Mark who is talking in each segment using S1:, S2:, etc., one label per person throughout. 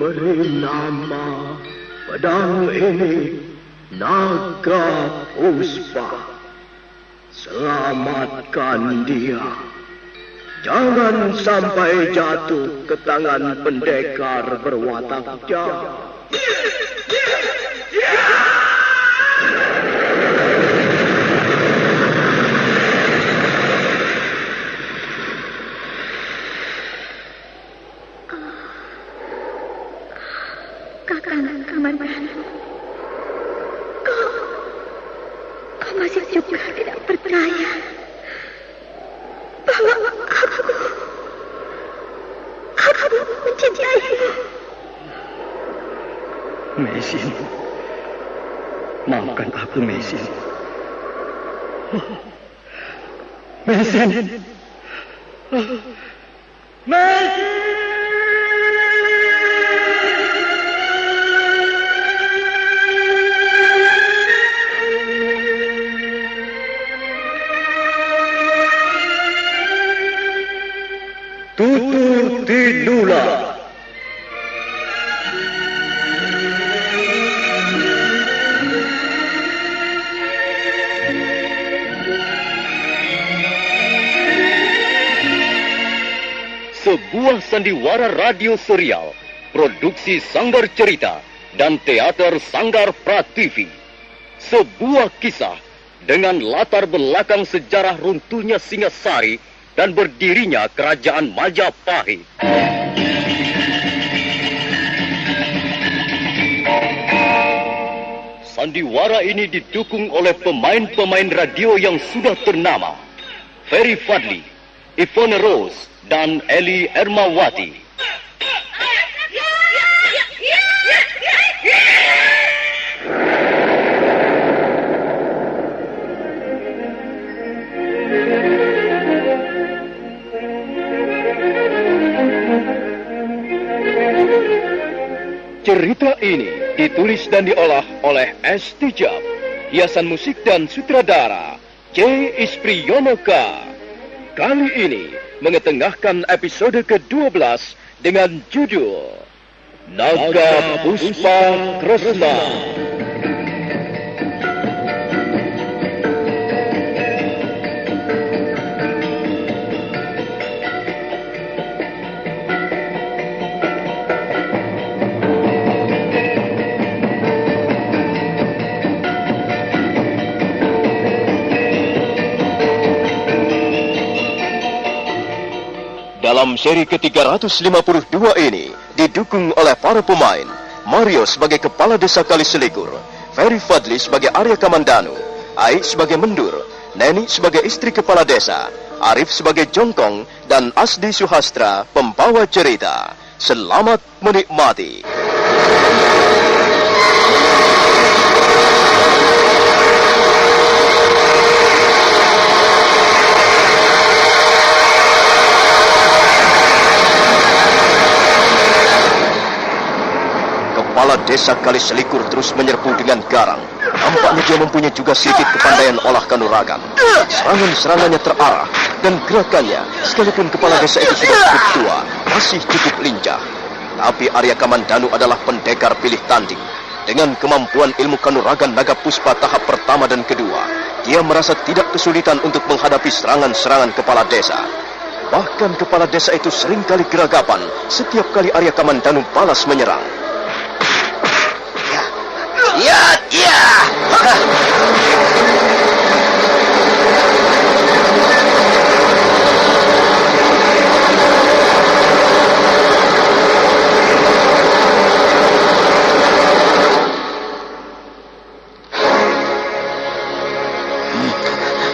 S1: beri nama pedang ini Naga Puspa. Selamatkan dia. Jangan sampai jatuh ke tangan pendekar berwatak jahat.
S2: Kakang Kamandanu, kau masih juga tidak percaya bahwa aku mencintaimu.
S1: Mesin, maafkan aku, Mesin. Mesin, Mesin. Tutur Tinula. Sebuah sandiwara radio serial, produksi Sanggar Cerita dan Teater Sanggar Prativi. Sebuah kisah dengan latar belakang sejarah runtuhnya Singasari dan berdirinya Kerajaan Majapahit. Sandiwara ini didukung oleh pemain-pemain radio yang sudah ternama, Ferry Fadli, Ivone Rose, dan Eli Ermawati. Cerita ini ditulis dan diolah oleh S. Tijab, hiasan musik dan sutradara C. Ispriyonoka. Kali ini mengetengahkan episode ke-12 dengan judul Naga Puspa Kresna. Dalam seri ke-352 ini didukung oleh para pemain Mario sebagai Kepala Desa Kaliselikur, Ferry Fadli sebagai Arya Kamandanu, Ai sebagai Mendur, Neni sebagai istri Kepala Desa, Arif sebagai Jongkong, dan Asdi Suhastra pembawa cerita. Selamat menikmati. Kepala Desa Kaliselikur terus menyerbu dengan garang. Nampaknya dia mempunyai juga sedikit kepandaian olah kanuragan. Serangan-serangannya terarah dan gerakannya, sekalipun kepala desa itu sudah cukup tua, masih cukup lincah. Tapi Arya Kamandanu adalah pendekar pilih tanding. Dengan kemampuan ilmu kanuragan Naga Puspa tahap pertama dan kedua, dia merasa tidak kesulitan untuk menghadapi serangan-serangan kepala desa. Bahkan kepala desa itu seringkali geragapan setiap kali Arya Kamandanu balas menyerang.
S3: Ya.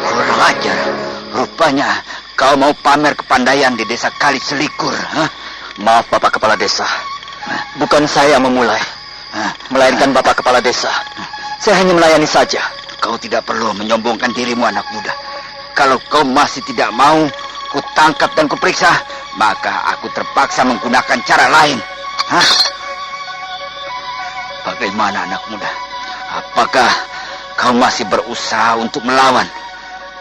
S3: Kurang ajar. Rupanya kau mau pamer kepandaian di desa Kaliselikur.
S4: Maaf Bapak Kepala Desa. Bukan saya memulai, melainkan Bapak Kepala Desa. Saya hanya melayani saja.
S3: Kau tidak perlu menyombongkan dirimu, anak muda. Kalau kau masih tidak mau kutangkap dan kuperiksa, maka aku terpaksa menggunakan cara lain. Bagaimana, anak muda? Apakah kau masih berusaha untuk melawan?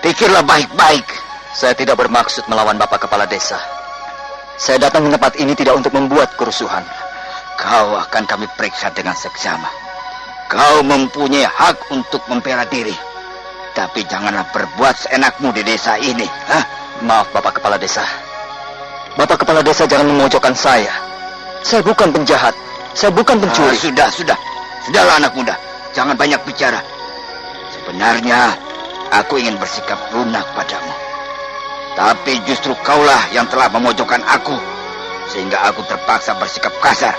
S3: Pikirlah baik-baik.
S4: Saya tidak bermaksud melawan Bapak Kepala Desa. Saya datang ke tempat ini tidak untuk membuat kerusuhan.
S3: kau akan kami periksa dengan seksama. Kau mempunyai hak untuk membela diri. Tapi janganlah berbuat seenakmu di desa ini. Hah?
S4: Maaf, Bapak Kepala Desa. Bapak Kepala Desa jangan memojokkan saya. Saya bukan penjahat. Saya bukan pencuri.
S3: Sudahlah anak muda. Jangan banyak bicara. Sebenarnya, aku ingin bersikap lunak padamu. Tapi justru kaulah yang telah memojokkan aku. Sehingga aku terpaksa bersikap kasar.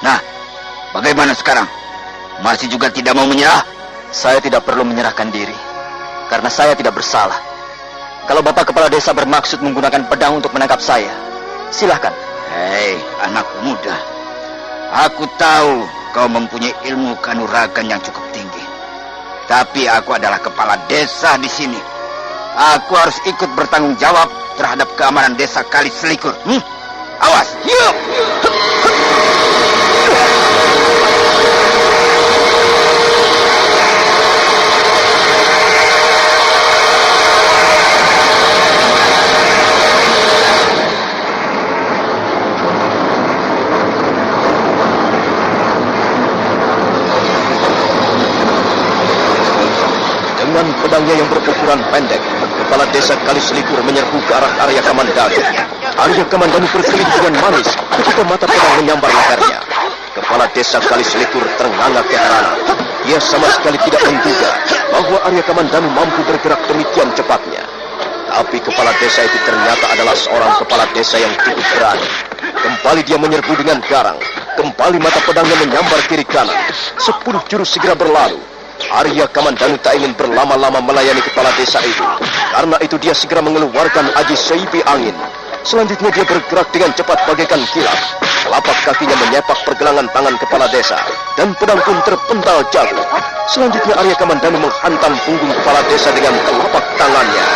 S3: Nah, bagaimana sekarang? Masih juga tidak mau menyerah?
S4: Saya tidak perlu menyerahkan diri. Karena saya tidak bersalah. Kalau Bapak Kepala Desa bermaksud menggunakan pedang untuk menangkap saya, silahkan.
S3: Hei, anak muda. Aku tahu kau mempunyai ilmu kanuragan yang cukup tinggi. Tapi aku adalah kepala desa di sini. Aku harus ikut bertanggung jawab terhadap keamanan desa Kali Selikur. Awas! Yuk!
S1: Dengan pedangnya yang berukuran pendek, kepala desa Kali Selikur menyerbu ke arah Arya Kamandanu. Arya Kamandanu berkelit dengan manis ketika mata pedang menyambar lehernya. Kepala desa Kali Selikur ternganga keheranan. Ia sama sekali tidak menduga bahwa Arya Kamandanu mampu bergerak demikian cepatnya. Tapi kepala desa itu ternyata adalah seorang kepala desa yang cukup berani. Kembali dia menyerbu dengan garang. Kembali mata pedangnya menyambar kiri kanan. 10 jurus segera berlalu. Arya Kamandanu tak ingin berlama-lama melayani kepala desa itu. Karena itu dia segera mengeluarkan aji seipi angin. Selanjutnya dia bergerak dengan cepat bagaikan kilat. Telapak kakinya menyepak pergelangan tangan kepala desa. Dan pedang pun terpental jatuh. Selanjutnya Arya Kamandanu menghantam punggung kepala desa dengan telapak tangannya.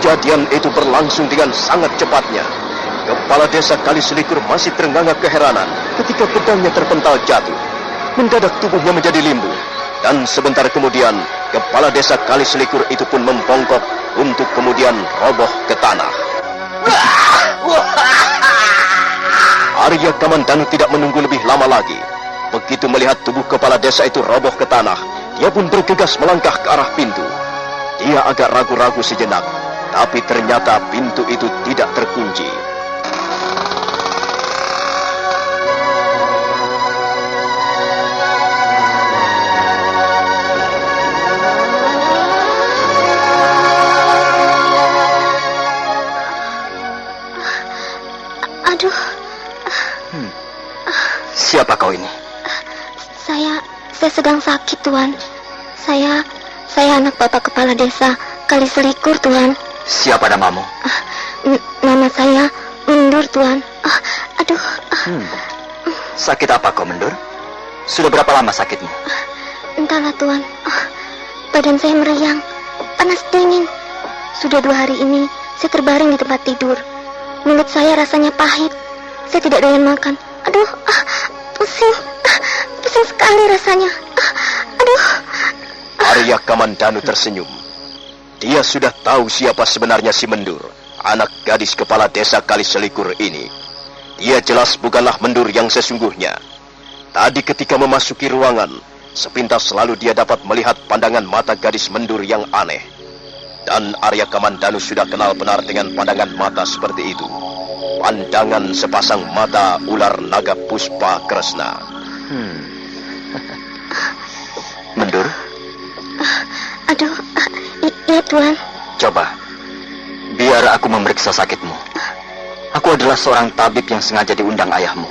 S1: Kejadian itu berlangsung dengan sangat cepatnya. Kepala desa Kali Selikur masih terenganga keheranan ketika pedangnya terpental jatuh. Mendadak tubuhnya menjadi limbung. Dan sebentar kemudian, kepala desa Kali Selikur itu pun membongkok untuk kemudian roboh ke tanah. Arya Kamandanu tidak menunggu lebih lama lagi. Begitu melihat tubuh kepala desa itu roboh ke tanah, dia pun bergegas melangkah ke arah pintu. Dia agak ragu-ragu sejenak. Tapi ternyata pintu itu tidak terkunci.
S2: Aduh.
S4: Siapa kau ini?
S2: Saya sedang sakit, Tuan. Saya anak Bapak Kepala Desa Kali Selikur, Tuan.
S4: Siapa namamu?
S2: Nama saya Mendur, Tuan. Aduh.
S4: Sakit apa kau, Mendur? Sudah berapa lama sakitmu?
S2: Entahlah, Tuan. Badan saya meriang, panas dingin. Sudah 2 hari ini saya terbaring di tempat tidur. Mulut saya rasanya pahit. Saya tidak doyan makan. Aduh, pusing. Pusing sekali rasanya. Aduh.
S1: Arya Kamandanu tersenyum. Dia sudah tahu siapa sebenarnya si Mendur, anak gadis kepala desa Kali Selikur ini. Dia jelas bukanlah Mendur yang sesungguhnya. Tadi ketika memasuki ruangan, sepintas lalu dia dapat melihat pandangan mata gadis Mendur yang aneh. Dan Arya Kamandanu sudah kenal benar dengan pandangan mata seperti itu. Pandangan sepasang mata ular naga puspa Kresna.
S4: Mendur?
S2: Aduh, iya, Tuan.
S4: Coba, biar aku memeriksa sakitmu. Aku adalah seorang tabib yang sengaja diundang ayahmu.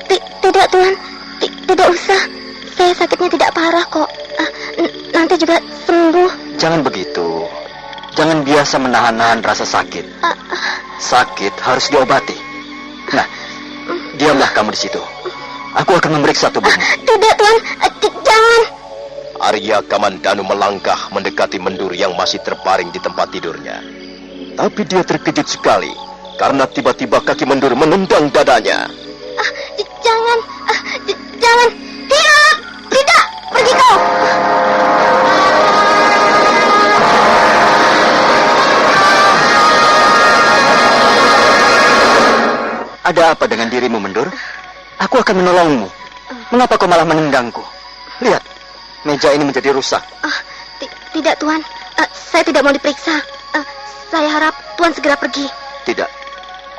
S2: Tidak, Tuan. Tidak usah. Saya sakitnya tidak parah kok. Nanti juga sembuh.
S4: Jangan begitu. Jangan biasa menahan-nahan rasa sakit. Sakit harus diobati. Nah, diamlah kamu di situ. Aku akan memeriksa tubuhmu.
S2: Tidak, Tuan. Jangan.
S1: Arya Kamandanu melangkah mendekati Mendur yang masih terbaring di tempat tidurnya. Tapi dia terkejut sekali karena tiba-tiba kaki Mendur menendang dadanya.
S2: Jangan, jangan, tidak, pergi kau.
S4: Ada apa dengan dirimu, Mendur? Aku akan menolongmu. Mengapa kau malah menendangku? Lihat, meja ini menjadi rusak.
S2: Tidak, Tuan. Saya tidak mau diperiksa. Saya harap Tuan segera pergi.
S4: Tidak,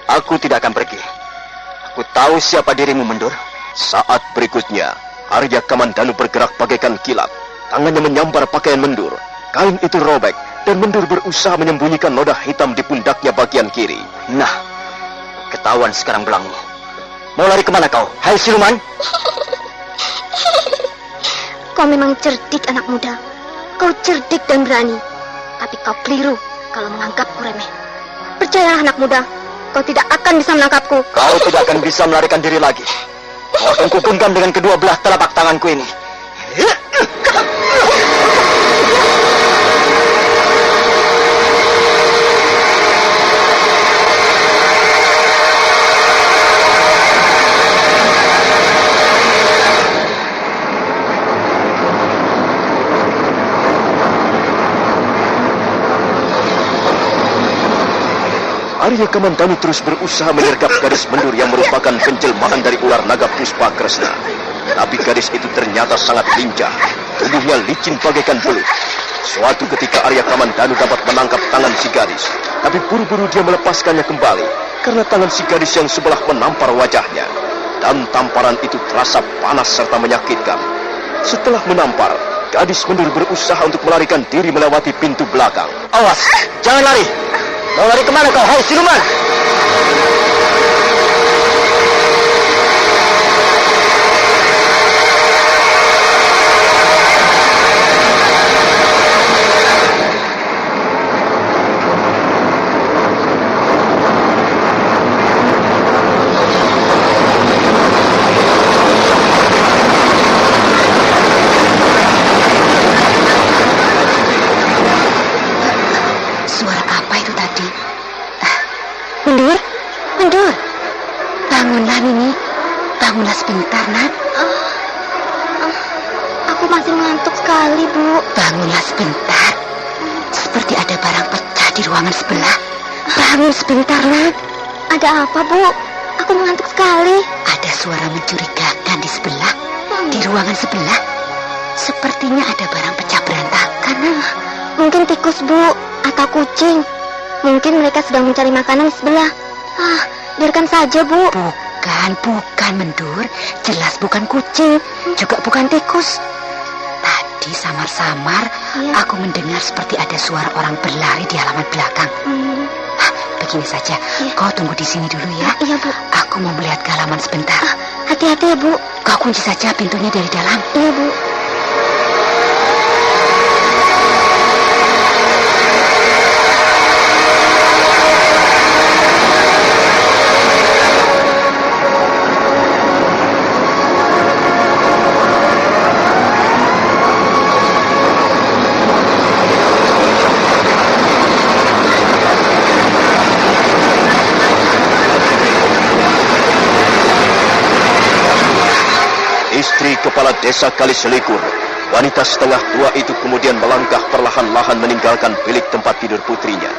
S4: aku tidak akan pergi. Aku tahu siapa dirimu, Mendur.
S1: Saat berikutnya, Arya Kamandanu bergerak bagaikan kilat. Tangannya menyambar pakaian Mendur. Kain itu robek, dan Mendur berusaha menyembunyikan noda hitam di pundaknya bagian kiri.
S4: Nah, ketahuan sekarang belangmu. Mau lari kemana kau? Hai siluman!
S2: Kau memang cerdik, anak muda. Kau cerdik dan berani. Tapi kau keliru kalau menganggapku remeh. Percayalah, anak muda. Kau tidak akan bisa menangkapku.
S4: Kau tidak akan bisa melarikan diri lagi. Kau akan kugenggam dengan kedua belah telapak tanganku ini.
S1: Arya Kamandanu terus berusaha menyergap gadis Mendur yang merupakan penjelmaan dari ular naga Puspa Kresna. Tapi gadis itu ternyata sangat lincah. Tubuhnya licin bagaikan belut. Suatu ketika Arya Kamandanu dapat menangkap tangan si gadis. Tapi buru-buru dia melepaskannya kembali. Karena tangan si gadis yang sebelah menampar wajahnya. Dan tamparan itu terasa panas serta menyakitkan. Setelah menampar, gadis Mendur berusaha untuk melarikan diri melewati pintu belakang.
S4: Awas, jangan lari. Mau lari kemana kau? Hai siluman!
S5: Suara apa itu tadi?
S2: Mendur.
S5: Bangunlah, Nini. Bangunlah sebentar, Nak.
S2: Aku masih ngantuk sekali, Bu.
S5: Bangunlah sebentar. Seperti ada barang pecah di ruangan sebelah. Bangun sebentar, Nak.
S2: Ada apa, Bu? Aku mengantuk sekali.
S5: Ada suara mencurigakan di sebelah. Di ruangan sebelah. Sepertinya ada barang pecah berantakan, Nak.
S2: Mungkin tikus, Bu, atau kucing. Mungkin mereka sedang mencari makanan di sebelah. Biarkan saja, Bu.
S5: Bukan, Mendur. Jelas bukan kucing. Juga bukan tikus. Tadi samar-samar aku mendengar seperti ada suara orang berlari di halaman belakang. Begini saja, kau tunggu di sini dulu ya.
S2: Iya, Bu.
S5: Aku mau melihat ke halaman sebentar.
S2: Hati-hati ya, Bu.
S5: Kau kunci saja pintunya dari dalam.
S2: Iya, Bu.
S1: Istri kepala desa Kaliselikur, wanita setengah tua itu kemudian melangkah perlahan-lahan meninggalkan bilik tempat tidur putrinya.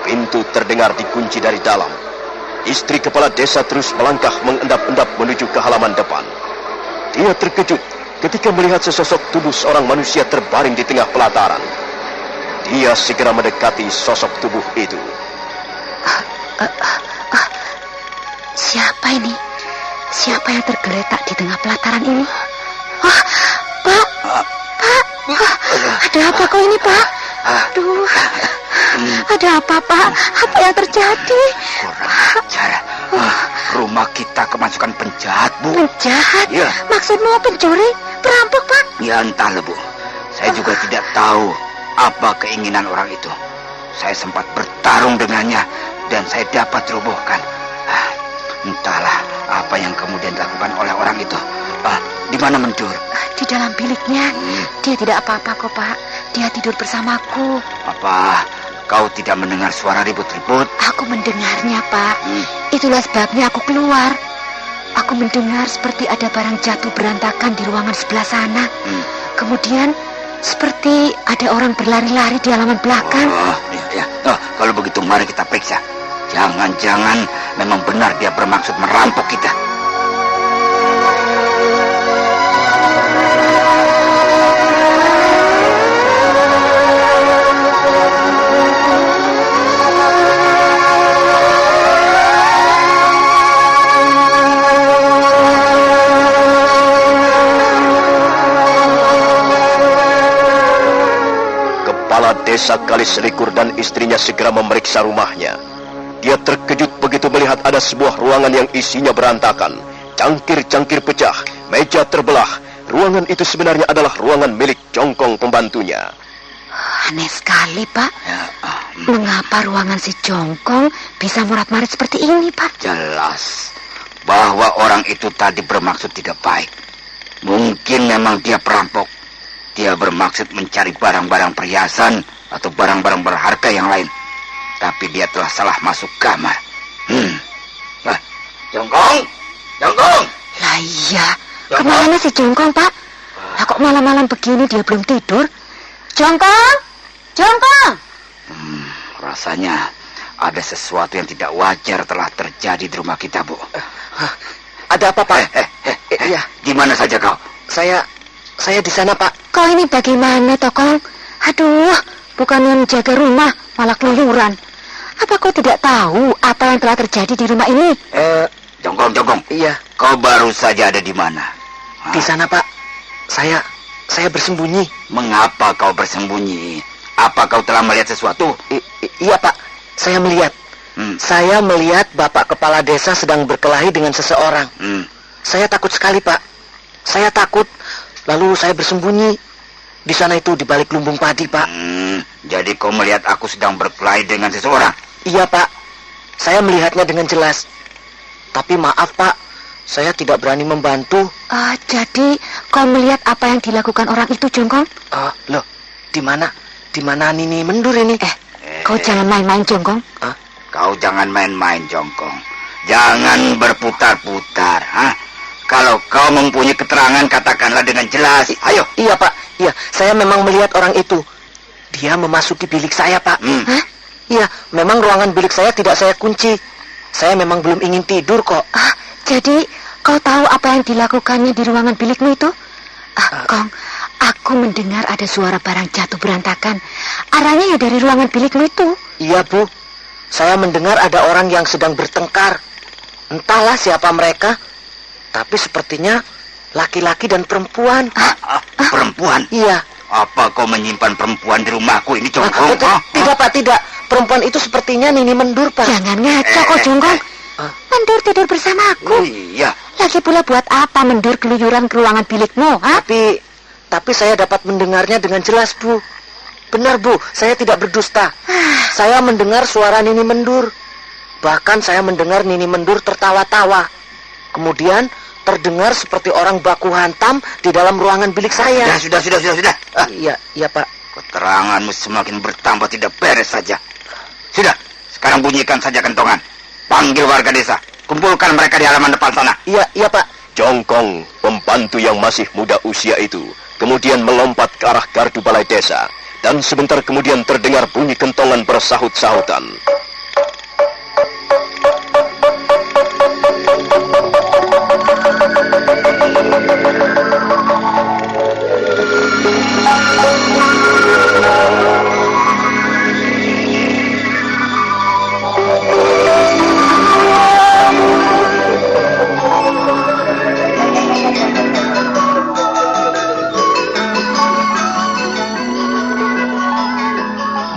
S1: Pintu terdengar dikunci dari dalam. Istri kepala desa terus melangkah mengendap-endap menuju ke halaman depan. Dia terkejut ketika melihat sesosok tubuh seorang manusia terbaring di tengah pelataran. Dia segera mendekati sosok tubuh itu.
S5: Siapa ini? Siapa yang tergeletak di tengah pelataran ini? Pak! Ada apa kau ini, Pak? Aduh, ada apa, Pak? Apa yang terjadi?
S3: Kurang ajar. Rumah kita kemasukan penjahat, Bu.
S5: Penjahat?
S3: Iya.
S5: Maksudmu pencuri? Perampok, Pak?
S3: Ya entahlah, Bu. Saya juga tidak tahu apa keinginan orang itu. Saya sempat bertarung dengannya dan saya dapat robohkan. Entahlah apa yang kemudian dilakukan oleh orang itu. Di mana Mendur?
S5: Di dalam biliknya. Dia tidak apa-apa kok, Pak. Dia tidur bersamaku.
S3: Apa kau tidak mendengar suara ribut-ribut?
S5: Aku mendengarnya, Pak. Itulah sebabnya aku keluar. Aku mendengar seperti ada barang jatuh berantakan di ruangan sebelah sana. Kemudian seperti ada orang berlari-lari di halaman belakang.
S3: Iya. Kalau begitu mari kita periksa. Jangan-jangan memang benar dia bermaksud merampok kita.
S1: Kepala desa Kaliselikur dan istrinya segera memeriksa rumahnya. Dia terkejut begitu melihat ada sebuah ruangan yang isinya berantakan. Cangkir-cangkir pecah, meja terbelah. Ruangan itu sebenarnya adalah ruangan milik Jongkong pembantunya.
S5: Aneh sekali, Pak. Mengapa ruangan si Jongkong bisa morat-marit seperti ini, Pak?
S3: Jelas bahwa orang itu tadi bermaksud tidak baik. Mungkin memang dia perampok. Dia bermaksud mencari barang-barang perhiasan atau barang-barang berharga yang lain. Tapi dia telah salah masuk kamar. Jongkong! Jongkong!
S5: Lah iya, kemana si Jongkong, Pak? Lah kok malam-malam begini dia belum tidur? Jongkong! Jongkong!
S3: Rasanya ada sesuatu yang tidak wajar telah terjadi di rumah kita, Bu.
S4: Ada apa, Pak?
S3: Iya. Di mana saja kau?
S4: Saya di sana, Pak.
S5: Kau ini bagaimana, Tokong? Aduh, bukannya menjaga rumah, malah keluyuran. Apa kau tidak tahu apa yang telah terjadi di rumah ini?
S3: Jongkong.
S4: Iya.
S3: Kau baru saja ada di mana?
S4: Di sana, Pak. Saya bersembunyi.
S3: Mengapa kau bersembunyi? Apa kau telah melihat sesuatu?
S4: Iya, Pak. Saya melihat. Saya melihat Bapak Kepala Desa sedang berkelahi dengan seseorang. Saya takut sekali, Pak. Saya takut. Lalu saya bersembunyi. Di sana itu di balik lumbung padi, Pak.
S3: Jadi kau melihat aku sedang berkelahi dengan seseorang?
S4: Iya, Pak. Saya melihatnya dengan jelas. Tapi maaf, Pak. Saya tidak berani membantu.
S5: Jadi kau melihat apa yang dilakukan orang itu, Jongkong?
S4: Loh, di mana Nini Mendur ini?
S5: Kau jangan main-main, Jongkong.
S3: Kau jangan main-main, Jongkong. Jangan berputar-putar, Kalau kau mempunyai keterangan, katakanlah dengan jelas. Ayo.
S4: Iya, Pak. Iya, saya memang melihat orang itu. Dia memasuki bilik saya, Pak. Iya, memang ruangan bilik saya tidak saya kunci. Saya memang belum ingin tidur kok.
S5: Jadi kau tahu apa yang dilakukannya di ruangan bilikmu itu? Kong, aku mendengar ada suara barang jatuh berantakan. Arahnya ya dari ruangan bilikmu itu.
S4: Iya, Bu. Saya mendengar ada orang yang sedang bertengkar. Entahlah siapa mereka. Tapi sepertinya laki-laki dan perempuan.
S3: Perempuan?
S4: Iya.
S3: Apa kau menyimpan perempuan di rumahku ini, Jongkong?
S4: Tidak, Pak, tidak. Perempuan itu sepertinya Nini Mendur, Pak.
S5: Jangan ngaco kok, Jongkong. Mendur tidur bersama aku.
S3: Iya.
S5: Lagi pula buat apa Mendur keluyuran ke ruangan bilikmu,
S4: Tapi saya dapat mendengarnya dengan jelas, Bu. Benar, Bu, saya tidak berdusta. Saya mendengar suara Nini Mendur. Bahkan saya mendengar Nini Mendur tertawa-tawa. Kemudian terdengar seperti orang baku hantam di dalam ruangan bilik saya.
S3: Sudah.
S4: Iya, Pak.
S3: Keteranganmu semakin bertambah tidak beres saja. Sudah, sekarang bunyikan saja kentongan. Panggil warga desa. Kumpulkan mereka di halaman depan sana.
S4: Iya, Pak.
S1: Jongkong, pembantu yang masih muda usia itu, kemudian melompat ke arah gardu balai desa. Dan sebentar kemudian terdengar bunyi kentongan bersahut-sahutan.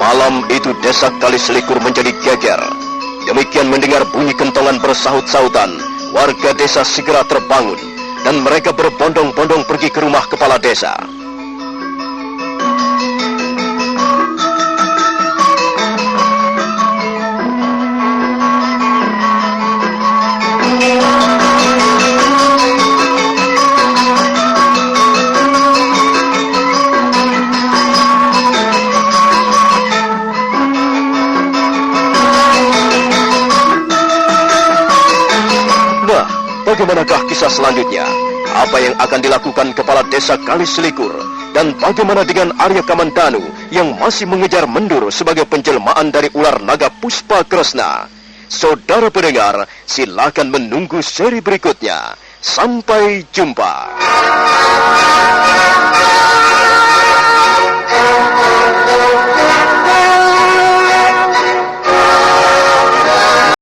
S1: Malam itu desa Kaliselikur menjadi geger. Demikian mendengar bunyi kentongan bersahut-sahutan, warga desa segera terbangun dan mereka berbondong-bondong pergi ke rumah kepala desa. kisah selanjutnya. Apa yang akan dilakukan kepala desa Kaliselikur dan bagaimana dengan Arya Kamandanu yang masih mengejar Mendur sebagai penjelmaan dari ular naga Puspa Kresna. Saudara pendengar, silakan menunggu seri berikutnya. Sampai jumpa.